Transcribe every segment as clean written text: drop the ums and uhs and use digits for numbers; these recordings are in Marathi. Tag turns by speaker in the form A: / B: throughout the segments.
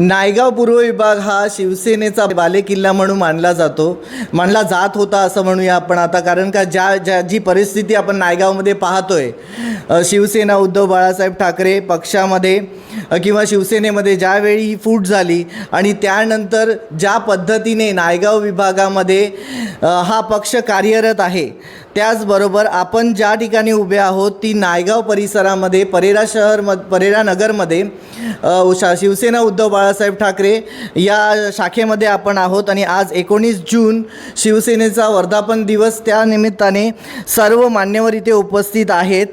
A: नायगाव पूर्व विभाग हा शिवसेनेचा बालेकिल्ला म्हणून मानला जात होता असं म्हणूया आपण आता, कारण का जी परिस्थिती आपण नायगावमध्ये पाहतोय, शिवसेना उद्धव बाळासाहेब ठाकरे पक्षामध्ये किंवा शिवसेनेमध्ये ज्यावेळी ही फूट झाली आणि त्यानंतर ज्या पद्धतीने नायगाव विभागामध्ये हा पक्ष कार्यरत आहे, त्याचबरोबर आपण ज्या ठिकाणी उभे आहोत ती नायगाव परिसरामध्ये परेरा नगरमध्ये शिवसेना उद्धव बाळासाहेब ठाकरे या शाखेमध्ये आपण आहोत आणि आज 19 जून शिवसेनेचा वर्धापन दिवस, त्या निमित्ताने सर्व मान्यवर इथे उपस्थित आहेत.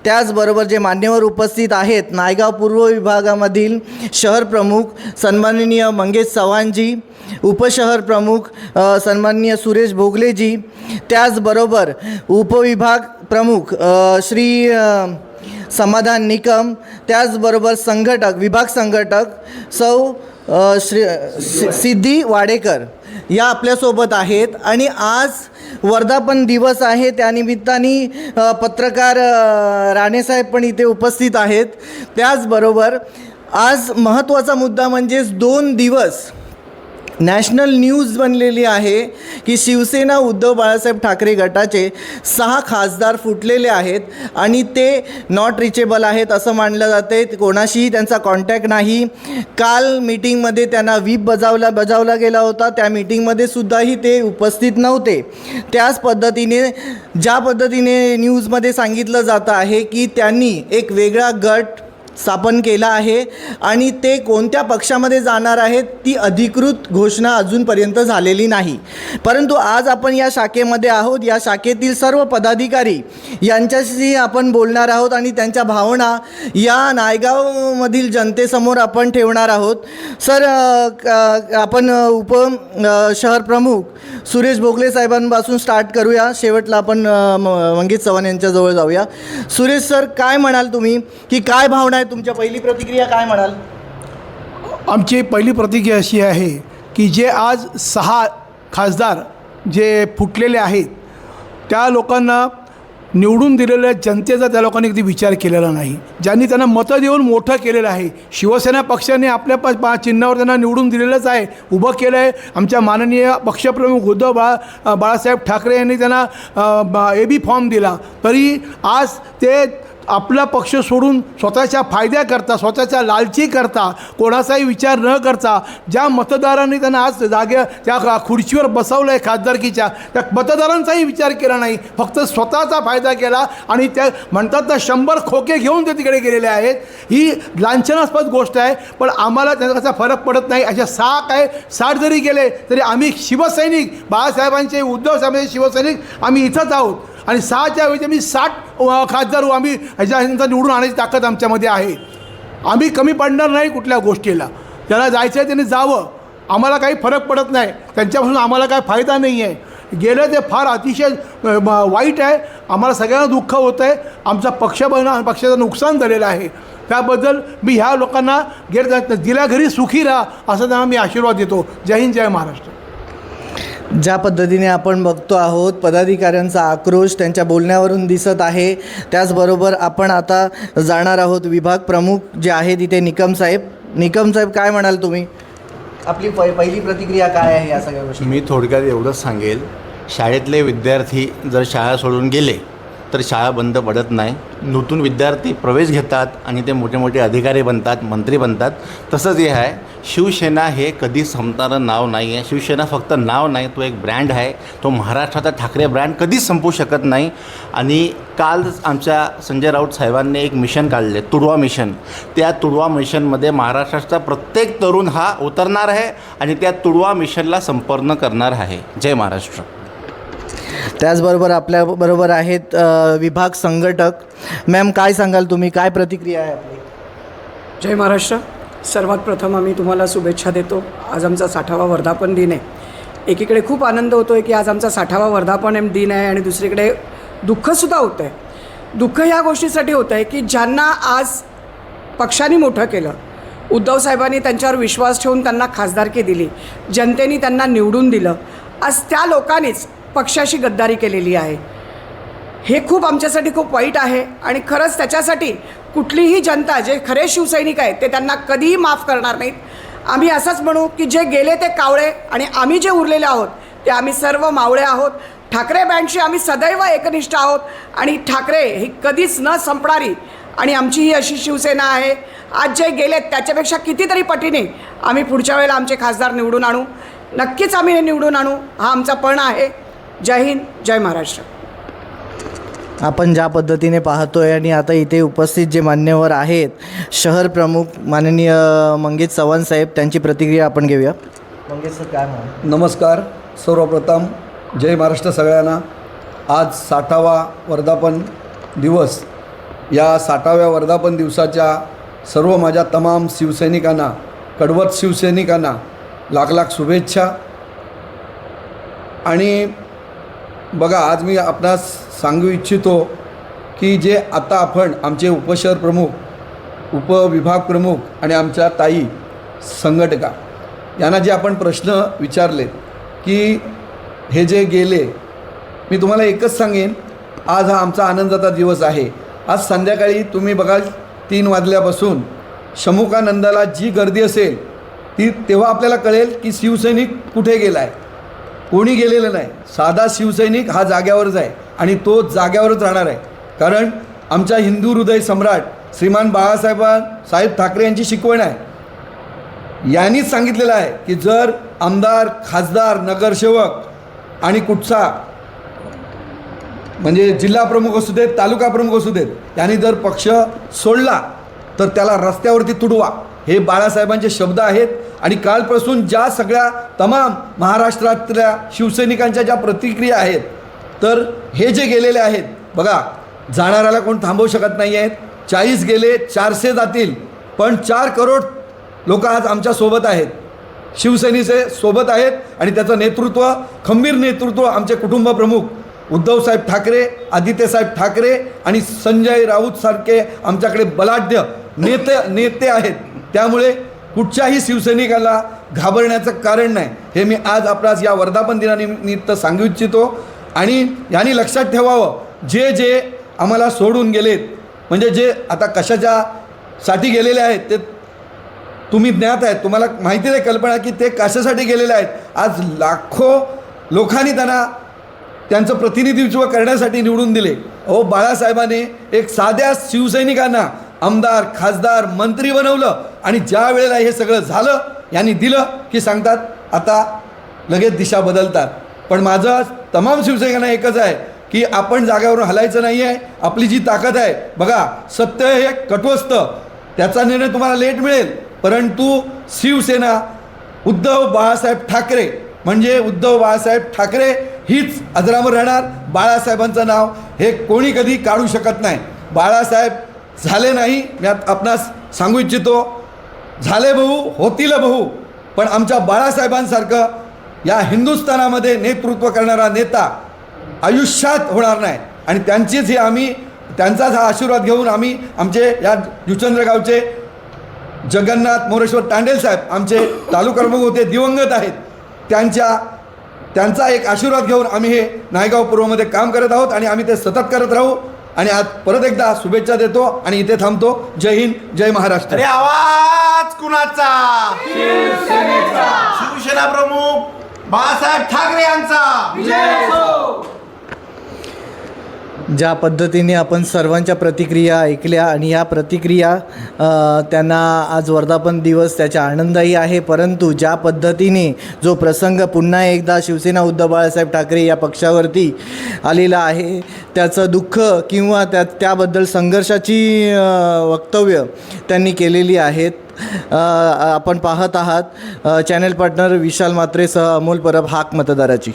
A: त्याचबरोबर जे मान्यवर उपस्थित आहेत, नायगाव पूर्व विभागामधील शहर प्रमुख सन्माननीय मंगेश चव्हाणजी, उपशहर प्रमुख सन्माननीय सुरेश भोगलेजी, त्याचबरोबर उपविभाग प्रमुख श्री समाधान निकम, त्याचबरोबर विभाग संघटक सौ सिद्धी वाडेकर या आपल्यासोबत आहेत. आणि आज वर्धापन दिवस आहे, त्यानिमित्ताने पत्रकार राणेसाहेब पण इथे उपस्थित आहेत. त्याचबरोबर आज महत्त्वाचा मुद्दा म्हणजेच 2 दिवस नॅशनल न्यूज बनलेली आहे की शिवसेना उद्धव बाळासाहेब ठाकरे गटाचे 6 खासदार फुटलेले आहेत आणि ते नॉट रिचेबल आहेत असं मानलं जाते. कोणाशीही त्यांचा कॉन्टॅक्ट नाही. काल मीटिंगमध्ये त्यांना व्हीप बजावला गेला होता, त्या मीटिंगमध्ये सुद्धाही ते उपस्थित नव्हते. त्याच पद्धतीने ज्या पद्धतीने न्यूजमध्ये सांगितलं जातं आहे की त्यांनी एक वेगळा गट स्थापन केला आहे आणि ते कोणत्या पक्षामध्ये जाणार आहेत ती अधिकृत घोषणा अजूनपर्यंत झालेली नाही. परंतु आज आपण या शाखेमध्ये आहोत, या शाखेतील सर्व पदाधिकारी यांच्याशी आपण बोलणार आहोत आणि त्यांच्या भावना या नायगावमधील जनतेसमोर आपण ठेवणार आहोत. सर, आपण शहर प्रमुख सुरेश भोगले साहेबांपासून स्टार्ट करूया, शेवटला आपण मंगेश चव्हाण यांच्याजवळ जाऊया. सुरेश सर, काय म्हणाल तुम्ही की काय भावना आहे तुमच्या? पहिली प्रतिक्रिया काय म्हणाल?
B: आमची पहिली प्रतिक्रिया अशी आहे की जे आज 6 खासदार जे फुटलेले आहेत, त्या लोकांना निवडून दिलेल्या जनतेचा त्या लोकांनी कधी विचार केलेला नाही. ज्यांनी त्यांना मतं देऊन मोठं केलेलं आहे, शिवसेना पक्षाने आपल्या चिन्हावर त्यांना निवडून दिलेलंच आहे, उभं केलं आहे. आमच्या माननीय पक्षप्रमुख उद्धव बाळासाहेब ठाकरे यांनी त्यांना AB फॉर्म दिला, तरी आज ते आपला पक्ष सोडून स्वतःच्या फायद्याकरता, स्वतःच्या लालचीकरता, कोणाचाही विचार न करता ज्या मतदारांनी त्यांना आज त्या खुर्चीवर बसवलं आहे खासदारकीच्या, त्या मतदारांचाही विचार केला नाही, फक्त स्वतःचा फायदा केला आणि त्या म्हणतात ना 100 खोके घेऊन ते तिकडे गेलेले आहेत. ही लांछनास्पद गोष्ट आहे. पण आम्हाला त्याचा कसा फरक पडत नाही. अशा 60 जरी गेले तरी आम्ही शिवसैनिक, बाळासाहेबांचे, उद्धव साहेबांचे शिवसैनिक आम्ही इथंच आहोत आणि 6च्या ऐवजी आम्ही 60 खासदार आम्ही ह्याचा निवडून आणायची ताकद आमच्यामध्ये आहे. आम्ही कमी पडणार नाही कुठल्या गोष्टीला. ज्याला जायचं आहे त्यांनी जावं, आम्हाला काही फरक पडत नाही, त्यांच्यापासून आम्हाला काय फायदा नाही आहे. गेलं ते फार अतिशय वाईट आहे. आम्हाला सगळ्यांना दुःख होतं आहे. आमचा पक्षाचं नुकसान झालेलं आहे. त्याबद्दल मी ह्या लोकांना गेल्या घरी सुखी राहा असं त्यांना मी आशीर्वाद देतो. जय हिंद, जय महाराष्ट्र.
A: ज्या पद्धतीने आपण बघतो आहोत, पदाधिकाऱ्यांचा आक्रोश त्यांच्या बोलण्यावरून दिसत आहे. त्याचबरोबर आपण आता जाणार आहोत विभाग प्रमुख जे आहेत इथे निकम साहेब, काय म्हणाल तुम्ही? आपली पहिली प्रतिक्रिया काय आहे या सगळ्या गोष्टी?
C: मी थोडक्यात एवढंच सांगेल, शाळेतले विद्यार्थी जर शाळा सोडून गेले तर शाळा बंद पडत नाही. नूतन विद्यार्थी प्रवेश घेतात आणि ते मोठे मोठे अधिकारी बनतात, मंत्री बनतात. तसंच हे आहे, शिवसेना हे कधी संपणारं नाव नाही आहे. शिवसेना फक्त नाव नाही, तो एक ब्रँड आहे. तो महाराष्ट्राचा ठाकरे ब्रँड कधीच संपू शकत नाही. आणि काल आमच्या संजय राऊत साहेबांनी एक मिशन काढले, तुडवा मिशन. त्या तुडवा मिशनमध्ये महाराष्ट्राचा प्रत्येक तरुण हा उतरणार आहे आणि त्या तुडवा मिशनला संपन्न करणार आहे. जय महाराष्ट्र.
A: त्याचबरोबर आपल्याबरोबर आहेत विभाग संघटक. मॅम, काय सांगाल तुम्ही, काय प्रतिक्रिया आहे आपली?
D: जय महाराष्ट्र. सर्वात प्रथम आम्ही तुम्हाला शुभेच्छा देतो. आज आमचा 60वा वर्धापन दिन आहे. एकीकडे खूप आनंद होतो आहे की आज आमचा 60वा वर्धापन दिन आहे आणि दुसरीकडे दुःखसुद्धा होतं आहे. दुःख ह्या गोष्टीसाठी होतं आहे की ज्यांना आज पक्षाने मोठं केलं, उद्धव साहेबांनी त्यांच्यावर विश्वास ठेवून त्यांना खासदारकी दिली, जनतेने त्यांना निवडून दिलं, आज त्या लोकांनीच पक्षाशी गद्दारी केलेली आहे. हे खूप आमच्यासाठी खूप वाईट आहे आणि खरंच त्याच्यासाठी कुठलीही जनता, जे खरे शिवसैनिक आहेत ते त्यांना कधीही माफ करणार नाहीत. आम्ही असंच म्हणू की जे गेले ते कावळे आणि आम्ही जे उरलेले आहोत ते आम्ही सर्व मावळे आहोत. ठाकरे बँडशी आम्ही सदैव एकनिष्ठ आहोत आणि ठाकरे ही कधीच न संपणारी आणि आमची ही अशी शिवसेना आहे. आज जे गेलेत त्याच्यापेक्षा कितीतरी पटीने आम्ही पुढच्या वेळेला आमचे खासदार निवडून आणू. नक्कीच आम्ही हे निवडून आणू, हा आमचा पण आहे. जय हिंद, जय महाराष्ट्र.
A: आपण ज्या पद्धतीने पाहतोय आणि आता इथे उपस्थित जे मान्यवर आहेत, शहर प्रमुख माननीय मंगेश चव्हाण साहेब, त्यांची प्रतिक्रिया आपण घेऊया. मंगेश सर, काय म्हणा?
E: नमस्कार. सर्वप्रथम जय महाराष्ट्र सगळ्यांना. आज 60वा वर्धापन दिवस. या 60व्या वर्धापन दिवसाच्या सर्व माझ्या तमाम शिवसैनिकांना, कडवट शिवसैनिकांना लाख लाख शुभेच्छा. आणि बघा, आज मी आपणास सांगू इच्छितो की जे आता आपण आमचे उपशहर प्रमुख, उपविभाग प्रमुख आणि आमच्या ताई संघटका यांना जे आपण प्रश्न विचारलेत की हे जे गेले, मी तुम्हाला एकच सांगेन, आज हा आमचा आनंदाचा दिवस आहे. आज संध्याकाळी तुम्ही बघाल 3 वाजल्यापासून शमुकानंदाला जी गर्दी असेल ती तेव्हा आपल्याला कळेल की शिवसैनिक कुठे गेला आहे. कोणी गेलेलं नाही. साधा शिवसैनिक हा जाग्यावरच आहे आणि तो जाग्यावरच राहणार आहे. कारण आमच्या हिंदू हृदय सम्राट श्रीमान बाळासाहेब ठाकरे यांची शिकवण आहे. यांनीच सांगितलेलं आहे की जर आमदार, खासदार, नगरसेवक आणि कुठचा म्हणजे जिल्हा प्रमुख असू देत, तालुका प्रमुख असू देत, यांनी जर पक्ष सोडला तर त्याला रस्त्यावरती तुडवा. हे बाळासाहेबांचे शब्द आहेत. आणि कालपासून ज्या सगळ्या तमाम महाराष्ट्रातल्या शिवसैनिकांच्या ज्या प्रतिक्रिया आहेत, तर हे जे गेलेले आहेत बघा, जाणाऱ्याला कोण थांबवू शकत नाही आहेत. 40 गेले, 400 जातील, पण 4 करोड लोक आज आमच्यासोबत आहेत, शिवसेनेचे सोबत आहेत. आणि त्याचं नेतृत्व, खंबीर नेतृत्व आमचे कुटुंब प्रमुख उद्धवसाहेब ठाकरे, आदित्यसाहेब ठाकरे आणि संजय राऊतसारखे आमच्याकडे बलाढ्य नेते आहेत. त्यामुळे कुठच्याही शिवसैनिकाला घाबरण्याचं कारण नाही, हे मी आज आपणास या वर्धापन दिनानिमित्त सांगू इच्छितो. आणि यांनी लक्षात ठेवावं, जे आम्हाला सोडून गेलेत, म्हणजे जे आता कशाच्यासाठी गेलेले आहेत ते तुम्ही ज्ञात आहेत, तुम्हाला माहिती आहे, कल्पना की ते कशासाठी गेलेले आहेत. आज लाखो लोकांनी त्यांचं प्रतिनिधित्व करण्यासाठी निवडून दिले. बाळासाहेबांनी एक साध्या शिवसैनिकांना आमदार, खासदार, मंत्री बनवलं. आणि ज्या वेळेला हे सगळं झालं, यांनी दिलं की सांगतात आता लगेच दिशा बदलतात. पण माझं तमाम शिवसैनिकांना एकच आहे की आपण जाग्यावरून हलायचं नाही आहे. आपली जी ताकद आहे बघा, सत्य हे कटू त्याचा निर्णय तुम्हाला लेट मिळेल, परंतु शिवसेना उद्धव बाळासाहेब ठाकरे म्हणजे उद्धव बाळासाहेब ठाकरे हीच अजरामर राहणार. बाळासाहेबांचं नाव हे कोणी कधी काढू शकत नाही. बाळासाहेब झाले नाही, मी आपणास सांगू इच्छितो, झाले बहु, होतील बहु, पण आमच्या बाळासाहेबांसारखं या हिंदुस्थानामध्ये नेतृत्व करणारा नेता आयुष्यात होणार नाही. आणि त्यांचीच त्यांचाच हा आशीर्वाद घेऊन आम्ही आमचे या जुचंद्र गावचे जगन्नाथ मोरेश्वर तांडेल साहेब आमचे तालुका प्रमुख होते, दिवंगत आहेत, त्यांचा एक आशीर्वाद घेऊन आम्ही हे नायगाव पूर्वमध्ये काम करत आहोत आणि आम्ही ते सतत करत राहू. आणि आज परत एकदा शुभेच्छा देतो आणि इथे थांबतो. जय हिंद, जय महाराष्ट्र.
C: अरे आवाज कुणाचा? शिवसेना प्रमुख बाळासाहेब ठाकरे यांचा.
A: ज्या पद्धतीने आपण सर्वांच्या प्रतिक्रिया ऐकल्या आणि या प्रतिक्रिया त्यांना आज वर्धापन दिवस त्याचा आनंदही आहे, परंतु ज्या पद्धतीने जो प्रसंग पुन्हा एकदा शिवसेना उद्धव बाळासाहेब ठाकरे या पक्षावरती आलेला आहे त्याचं दुःख किंवा त्याबद्दल संघर्षाची वक्तव्य त्यांनी केलेली आहेत. आपण पाहत आहात चॅनल पार्टनर विशाल मात्रेसह अमोल परब, हाक मतदाराची.